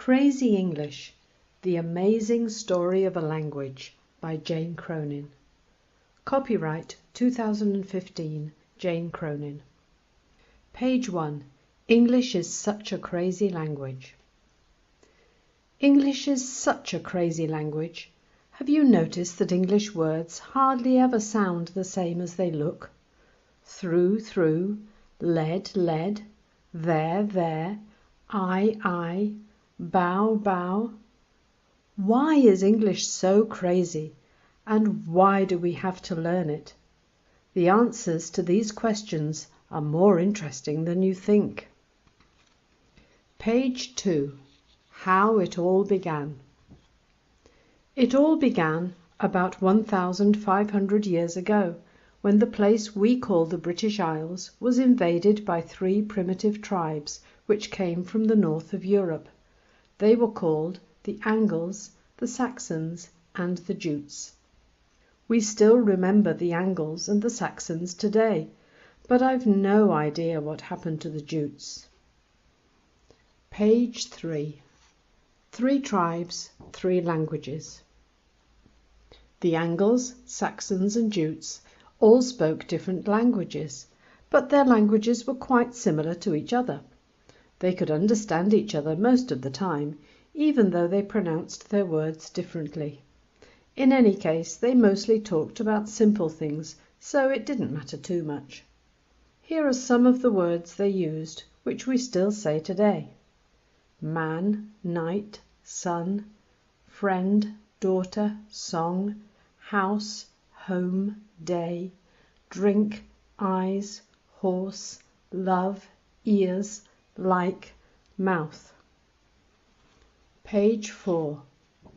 Crazy English, The Amazing Story of a Language by Jane Cronin. Copyright 2015, Jane Cronin. Page 1. English is such a crazy language. English is such a crazy language. Have you noticed that English words hardly ever sound the same as they look? Through, lead, there, I, bow. Why is English so crazy, and why do we have to learn it? The answers to these questions are more interesting than you think. Page 2. How it all began. It all began about 1,500 years ago, when the place we call the British Isles was invaded by 3 primitive tribes which came from the north of Europe. They were called the Angles, the Saxons, and the Jutes. We still remember the Angles and the Saxons today, but I've no idea what happened to the Jutes. Page 3. 3 tribes, 3 languages. The Angles, Saxons, and Jutes all spoke different languages, but their languages were quite similar to each other. They could understand each other most of the time, even though they pronounced their words differently. In any case, they mostly talked about simple things, so it didn't matter too much. Here are some of the words they used, which we still say today. Man, night, sun, friend, daughter, song, house, home, day, drink, eyes, horse, love, ears, like, mouth. Page 4.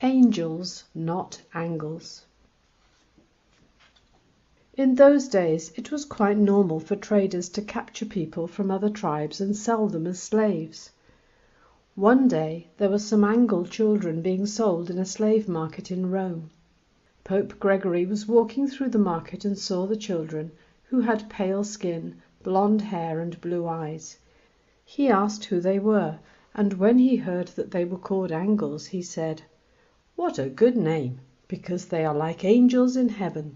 Angels, not angles. In those days it was quite normal for traders to capture people from other tribes and sell them as slaves. One day there were some Angle children being sold in a slave market in Rome. Pope Gregory was walking through the market and saw the children, who had pale skin, blonde hair, and blue eyes. He asked who they were, and when he heard that they were called Angles, he said, "What a good name, because they are like angels in heaven."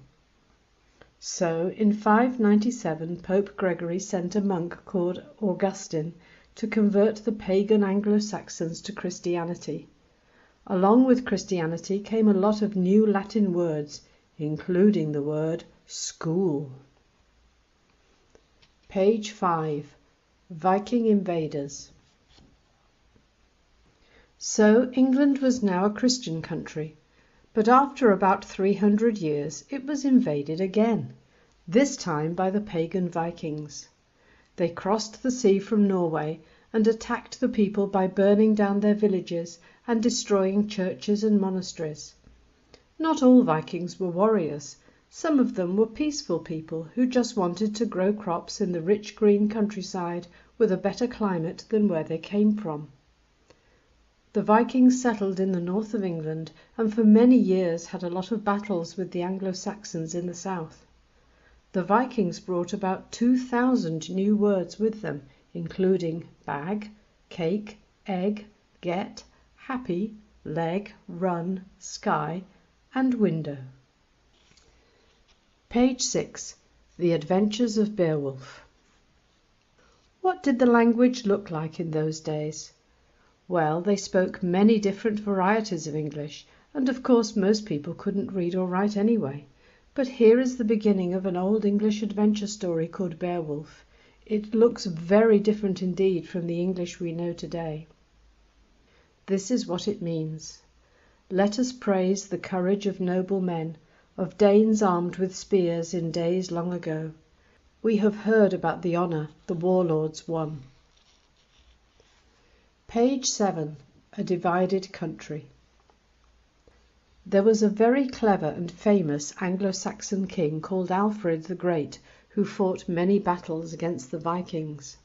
So in 597 Pope Gregory sent a monk called Augustine to convert the pagan Anglo-Saxons to Christianity. Along with Christianity came a lot of new Latin words, including the word school. Page 5. Viking invaders. So England was now a Christian country, but after about 300 years it was invaded again, this time by the pagan Vikings. They crossed the sea from Norway and attacked the people by burning down their villages and destroying churches and monasteries. Not all Vikings were warriors. Some of them were peaceful people who just wanted to grow crops in the rich green countryside with a better climate than where they came from. The Vikings settled in the north of England and for many years had a lot of battles with the Anglo-Saxons in the south. The Vikings brought about 2,000 new words with them, including bag, cake, egg, get, happy, leg, run, sky, and window. Page 6. The Adventures of Beowulf. What did the language look like in those days? Well, they spoke many different varieties of English, and of course most people couldn't read or write anyway. But here is the beginning of an old English adventure story called Beowulf. It looks very different indeed from the English we know today. This is what it means. Let us praise the courage of noble men, of Danes armed with spears in days long ago. We have heard about the honour the warlords won. Page 7. A divided country. There was a very clever and famous Anglo-Saxon king called Alfred the Great, who fought many battles against the Vikings.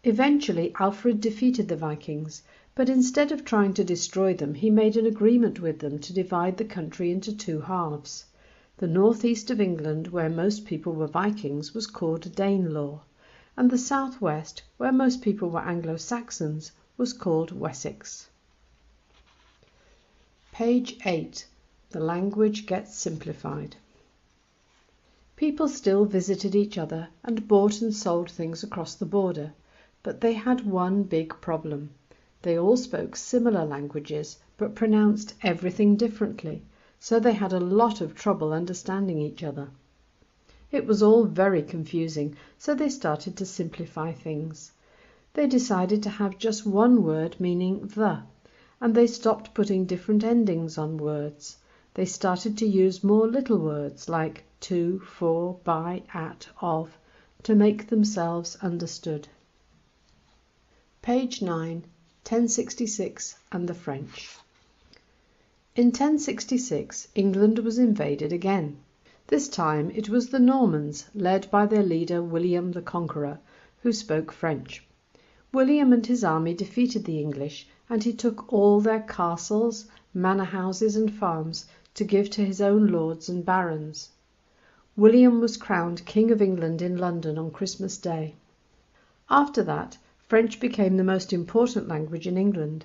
Eventually Alfred defeated the Vikings, but instead of trying to destroy them, he made an agreement with them to divide the country into 2 halves. The northeast of England, where most people were Vikings, was called Danelaw, and the southwest, where most people were Anglo-Saxons, was called Wessex. Page 8. The language gets simplified. People still visited each other and bought and sold things across the border, but they had one big problem. They all spoke similar languages, but pronounced everything differently, so they had a lot of trouble understanding each other. It was all very confusing, so they started to simplify things. They decided to have just one word meaning the, and they stopped putting different endings on words. They started to use more little words like to, for, by, at, of, to make themselves understood. Page 9. 1066 and the French. In 1066 England was invaded again. This time it was the Normans, led by their leader William the Conqueror, who spoke French. William and his army defeated the English, and he took all their castles, manor houses and farms to give to his own lords and barons. William was crowned King of England in London on Christmas Day. After that, French became the most important language in England.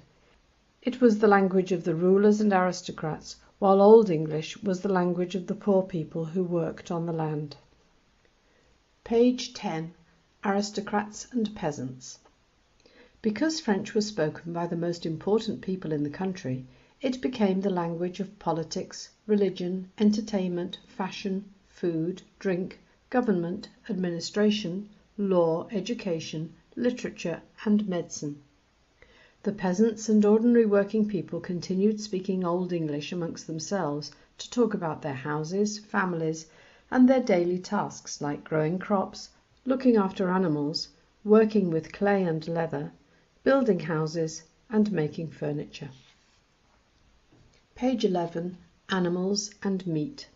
It was the language of the rulers and aristocrats, while Old English was the language of the poor people who worked on the land. Page 10. Aristocrats and Peasants. Because French was spoken by the most important people in the country, it became the language of politics, religion, entertainment, fashion, food, drink, government, administration, law, education, literature, and medicine. The peasants and ordinary working people continued speaking Old English amongst themselves to talk about their houses, families, and their daily tasks like growing crops, looking after animals, working with clay and leather, building houses, and making furniture. Page 11. Animals and meat.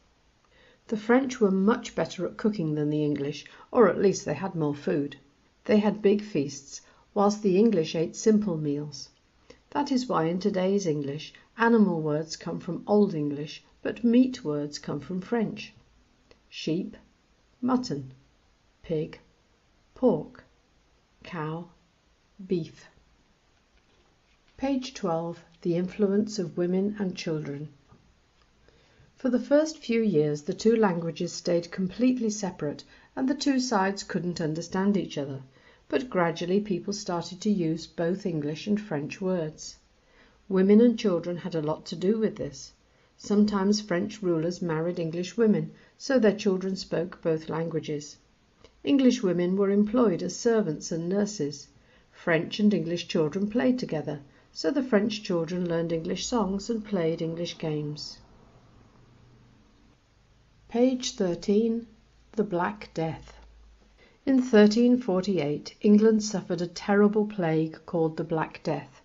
The French were much better at cooking than the English, or at least they had more food. They had big feasts, whilst the English ate simple meals. That is why in today's English, animal words come from Old English, but meat words come from French. Sheep, mutton, pig, pork, cow, beef. Page 12. The influence of women and children. For the first few years the two languages stayed completely separate, and the two sides couldn't understand each other, but gradually people started to use both English and French words. Women and children had a lot to do with this. Sometimes French rulers married English women, so their children spoke both languages. English women were employed as servants and nurses. French and English children played together, so the French children learned English songs and played English games. Page 13. The Black Death. In 1348 England suffered a terrible plague called the Black Death.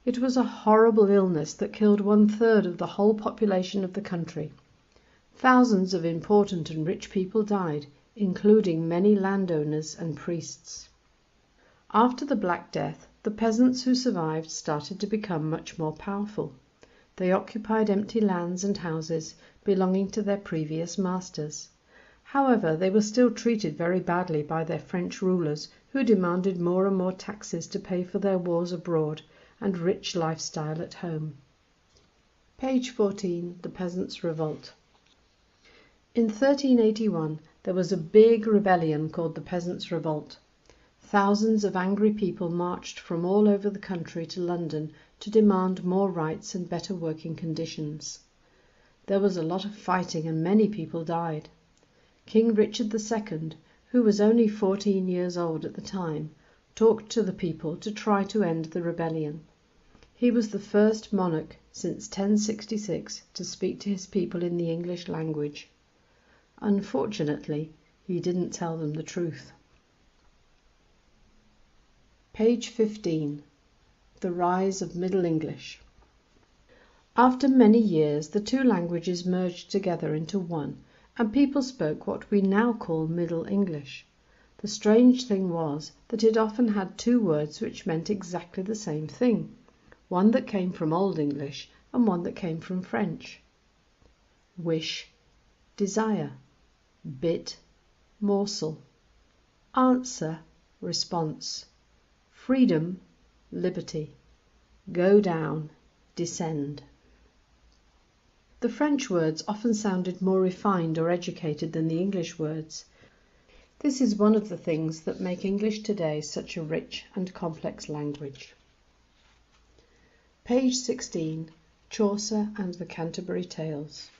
It was a horrible illness that killed 1/3 of the whole population of the country. Thousands of important and rich people died, including many landowners and priests. After the Black Death, the peasants who survived started to become much more powerful. They occupied empty lands and houses belonging to their previous masters. However, they were still treated very badly by their French rulers, who demanded more and more taxes to pay for their wars abroad and rich lifestyle at home. Page 14. The Peasants' Revolt. In 1381 there was a big rebellion called the Peasants' Revolt. Thousands of angry people marched from all over the country to London to demand more rights and better working conditions. There was a lot of fighting and many people died. King Richard II, who was only 14 years old at the time, talked to the people to try to end the rebellion. He was the first monarch since 1066 to speak to his people in the English language. Unfortunately, he didn't tell them the truth. Page 15. The Rise of Middle English. After many years, the two languages merged together into one, and people spoke what we now call Middle English. The strange thing was that it often had two words which meant exactly the same thing, one that came from Old English and one that came from French. Wish, desire. Bit, morsel. Answer, response. Freedom, liberty. Go down, descend. The French words often sounded more refined or educated than the English words. This is one of the things that make English today such a rich and complex language. Page 16. Chaucer and the Canterbury Tales.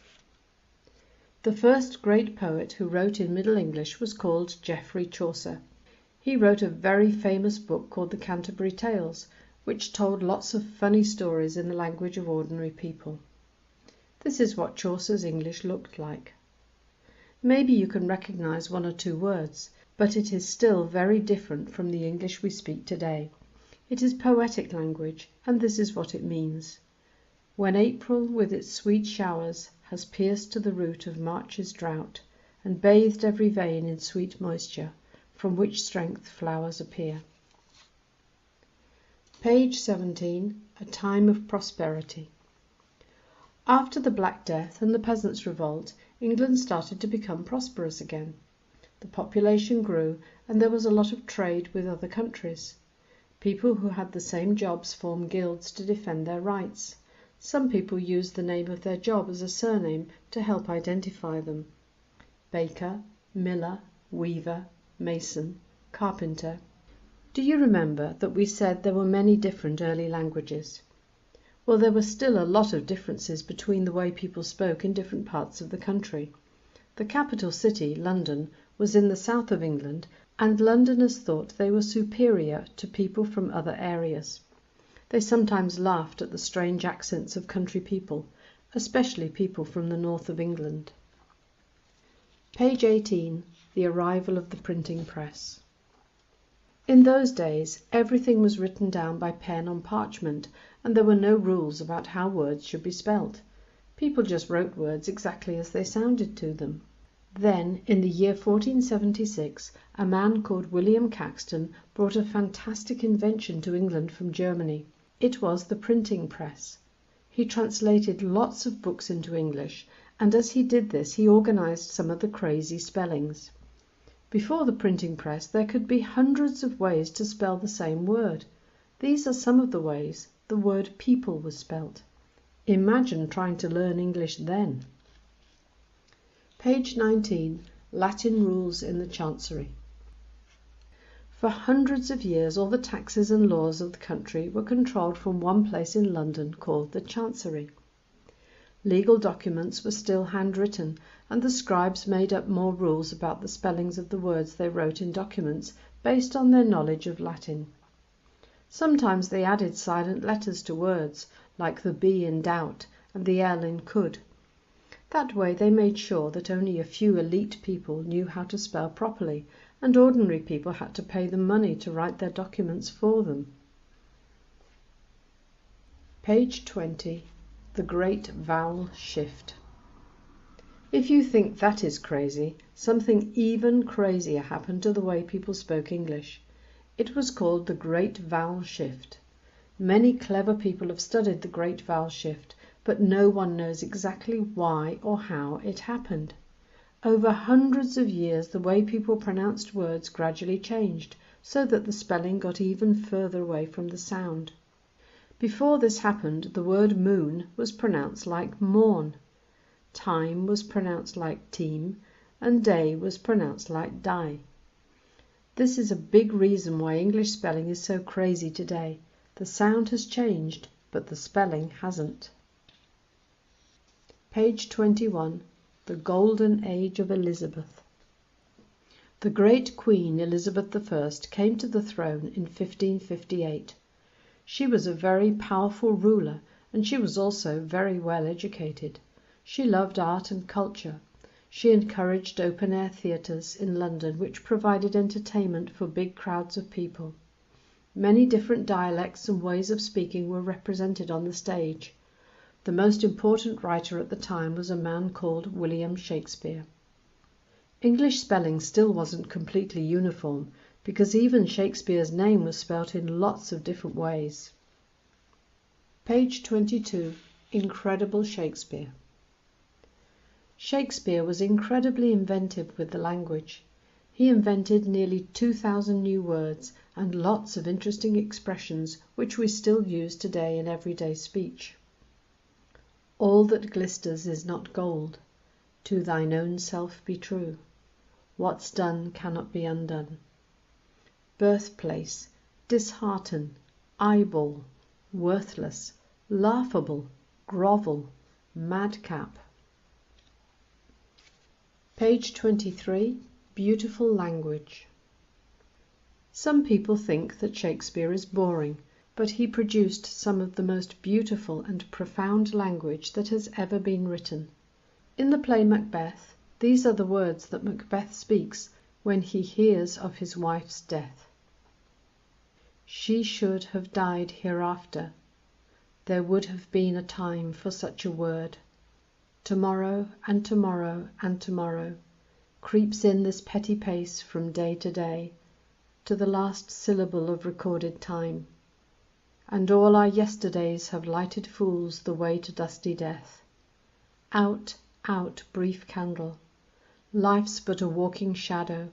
The first great poet who wrote in Middle English was called Geoffrey Chaucer. He wrote a very famous book called the Canterbury Tales, which told lots of funny stories in the language of ordinary people. This is what Chaucer's English looked like. Maybe you can recognize one or two words, but it is still very different from the English we speak today. It is poetic language, and this is what it means. When April with its sweet showers has pierced to the root of March's drought, and bathed every vein in sweet moisture, from which strength flowers appear. Page 17. A Time of Prosperity. After the Black Death and the Peasants' Revolt, England started to become prosperous again. The population grew, and there was a lot of trade with other countries. People who had the same jobs formed guilds to defend their rights. Some people used the name of their job as a surname to help identify them. Baker, miller, weaver, mason, carpenter. Do you remember that we said there were many different early languages? Well, there were still a lot of differences between the way people spoke in different parts of the country. The capital city, London, was in the south of England, and Londoners thought they were superior to people from other areas. They sometimes laughed at the strange accents of country people, especially people from the north of England. Page 18. The arrival of the printing press. In those days, everything was written down by pen on parchment, and there were no rules about how words should be spelt. People just wrote words exactly as they sounded to them. Then, in the year 1476, a man called William Caxton brought a fantastic invention to England from Germany. It was the printing press. He translated lots of books into English, and as he did this, he organized some of the crazy spellings. Before the printing press, there could be hundreds of ways to spell the same word. These are some of the ways the word people was spelt. Imagine trying to learn English then. Page 19. Latin rules in the Chancery. For hundreds of years all the taxes and laws of the country were controlled from one place in London called the Chancery. Legal documents were still handwritten, and the scribes made up more rules about the spellings of the words they wrote in documents based on their knowledge of Latin. Sometimes they added silent letters to words, like the B in doubt and the L in could. That way they made sure that only a few elite people knew how to spell properly, and ordinary people had to pay them money to write their documents for them. Page 20. The Great Vowel Shift. If you think that is crazy, something even crazier happened to the way people spoke English. It was called the Great Vowel Shift. Many clever people have studied the Great Vowel Shift, but no one knows exactly why or how it happened. Over hundreds of years, the way people pronounced words gradually changed, so that the spelling got even further away from the sound. Before this happened, the word moon was pronounced like morn, time was pronounced like team, and day was pronounced like die. This is a big reason why English spelling is so crazy today. The sound has changed, but the spelling hasn't. Page 21. The Golden Age of Elizabeth. The great Queen Elizabeth I came to the throne in 1558. She was a very powerful ruler, and she was also very well educated. She loved art and culture. She encouraged open-air theatres in London, which provided entertainment for big crowds of people. Many different dialects and ways of speaking were represented on the stage. The most important writer at the time was a man called William Shakespeare. English spelling still wasn't completely uniform, because even Shakespeare's name was spelt in lots of different ways. Page 22. Incredible Shakespeare. Shakespeare was incredibly inventive with the language. He invented nearly 2,000 new words and lots of interesting expressions which we still use today in everyday speech. All that glisters is not gold. To thine own self be true. What's done cannot be undone. Birthplace, dishearten, eyeball, worthless, laughable, grovel, madcap. Page 23. Beautiful language. Some people think that Shakespeare is boring, but he produced some of the most beautiful and profound language that has ever been written. In the play Macbeth, these are the words that Macbeth speaks when he hears of his wife's death. She should have died hereafter. There would have been a time for such a word. Tomorrow and tomorrow and tomorrow creeps in this petty pace from day to day, to the last syllable of recorded time. And all our yesterdays have lighted fools the way to dusty death. Out, out, brief candle. Life's but a walking shadow,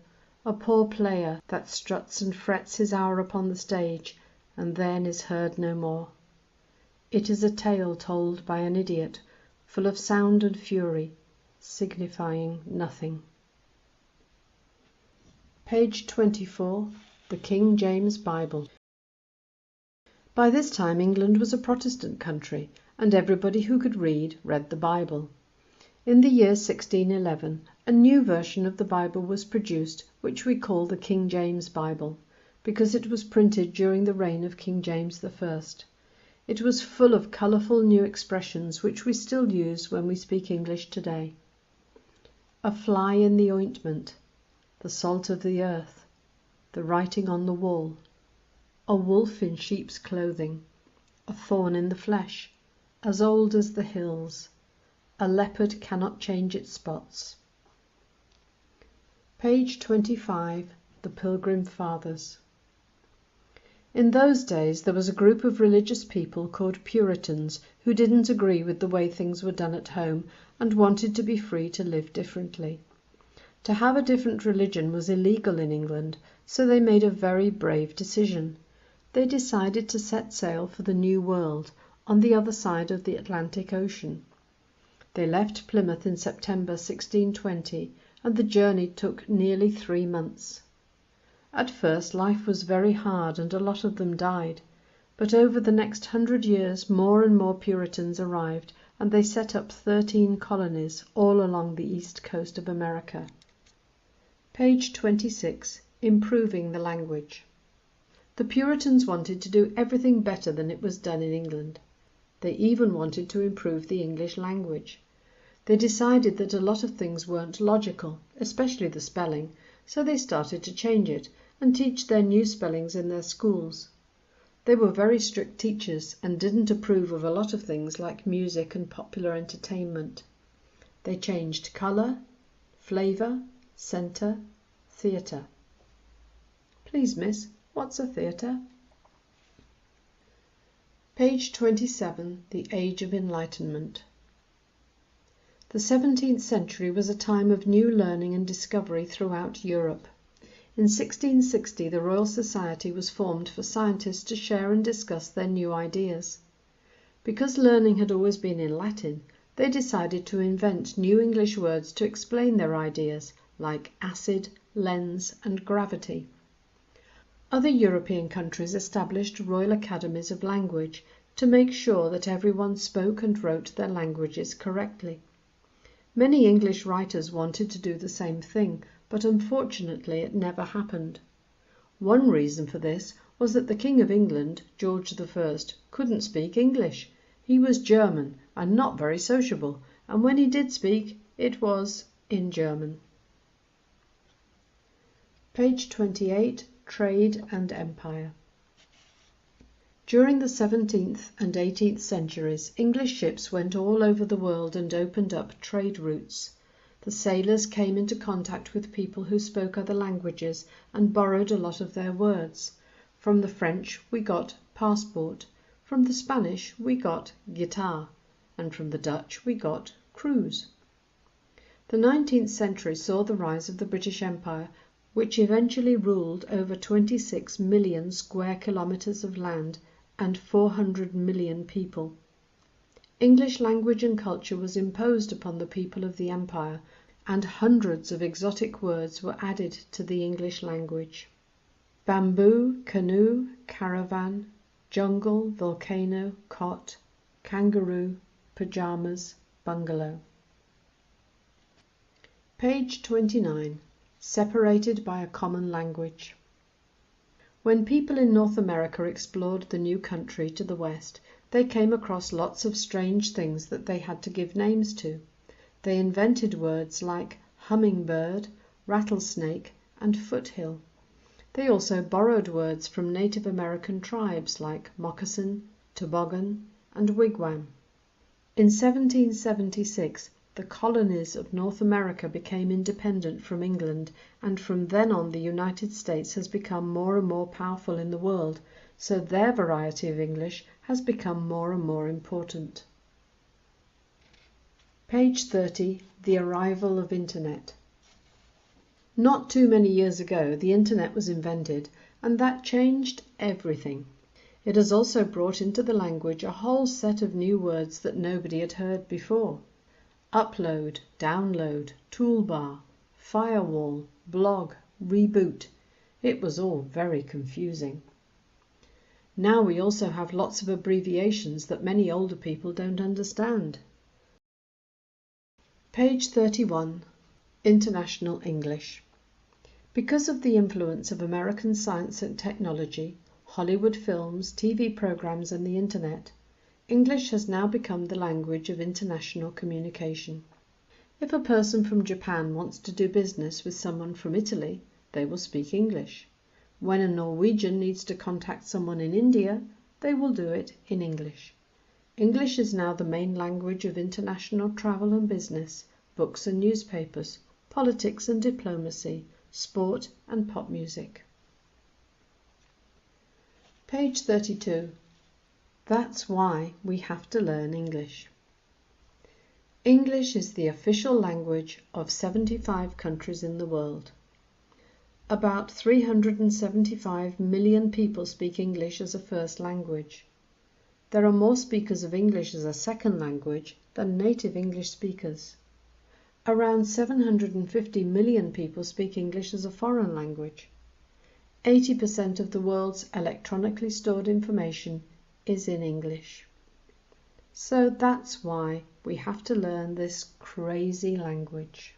a poor player that struts and frets his hour upon the stage, and then is heard no more. It is a tale told by an idiot, full of sound and fury, signifying nothing. Page 24. The King James Bible. By this time England was a Protestant country, and everybody who could read the Bible. In the year 1611 a new version of the Bible was produced, which we call the King James Bible, because it was printed during the reign of King James I. It was full of colourful new expressions which we still use when we speak English today. A fly in the ointment, the salt of the earth, the writing on the wall, a wolf in sheep's clothing, a thorn in the flesh, as old as the hills, a leopard cannot change its spots. Page 25. The Pilgrim Fathers. In those days there was a group of religious people called Puritans who didn't agree with the way things were done at home and wanted to be free to live differently. To have a different religion was illegal in England, so they made a very brave decision. They decided to set sail for the New World, on the other side of the Atlantic Ocean. They left Plymouth in September 1620, and the journey took nearly 3 months. At first life was very hard and a lot of them died, but over the next 100 years more and more Puritans arrived, and they set up 13 colonies all along the east coast of America. Page 26. Improving the language. The Puritans wanted to do everything better than it was done in England. They even wanted to improve the English language. They decided that a lot of things weren't logical, especially the spelling, so they started to change it and teach their new spellings in their schools. They were very strict teachers and didn't approve of a lot of things like music and popular entertainment. They changed colour, flavour, centre, theatre. Please, miss, what's a theatre? Page 27. The Age of Enlightenment. The 17th century was a time of new learning and discovery throughout Europe. In 1660 the Royal Society was formed for scientists to share and discuss their new ideas. Because learning had always been in Latin, they decided to invent new English words to explain their ideas, like acid, lens, and gravity. Other European countries established Royal Academies of Language to make sure that everyone spoke and wrote their languages correctly. Many English writers wanted to do the same thing, but unfortunately it never happened. One reason for this was that the King of England, George I, couldn't speak English. He was German and not very sociable, and when he did speak, it was in German. Page 28. Trade and Empire. During the 17th and 18th centuries, English ships went all over the world and opened up trade routes. The sailors came into contact with people who spoke other languages and borrowed a lot of their words. From the French we got passport, from the Spanish we got guitar, and from the Dutch we got cruise. The 19th century saw the rise of the British Empire, which eventually ruled over 26 million square kilometers of land and 400 million people. English language and culture was imposed upon the people of the empire, and hundreds of exotic words were added to the English language. Bamboo, canoe, caravan, jungle, volcano, cot, kangaroo, pajamas, bungalow. Page 29. Separated by a common language. When people in North America explored the new country to the west, they came across lots of strange things that they had to give names to. They invented words like hummingbird, rattlesnake, and foothill. They also borrowed words from Native American tribes like moccasin, toboggan, and wigwam. In 1776, the colonies of North America became independent from England, and from then on the United States has become more and more powerful in the world, so their variety of English has become more and more important. Page 30. The arrival of Internet. Not too many years ago, the Internet was invented, and that changed everything. It has also brought into the language a whole set of new words that nobody had heard before. Upload, download, toolbar, firewall, blog, reboot. It was all very confusing. Now we also have lots of abbreviations that many older people don't understand. Page 31. International English. Because of the influence of American science and technology, Hollywood films, TV programs, and the Internet, English has now become the language of international communication. If a person from Japan wants to do business with someone from Italy, they will speak English. When a Norwegian needs to contact someone in India, they will do it in English. English is now the main language of international travel and business, books and newspapers, politics and diplomacy, sport and pop music. Page 32. That's why we have to learn English. English is the official language of 75 countries in the world. About 375 million people speak English as a first language. There are more speakers of English as a second language than native English speakers. Around 750 million people speak English as a foreign language. 80% of the world's electronically stored information is in English. So that's why we have to learn this crazy language.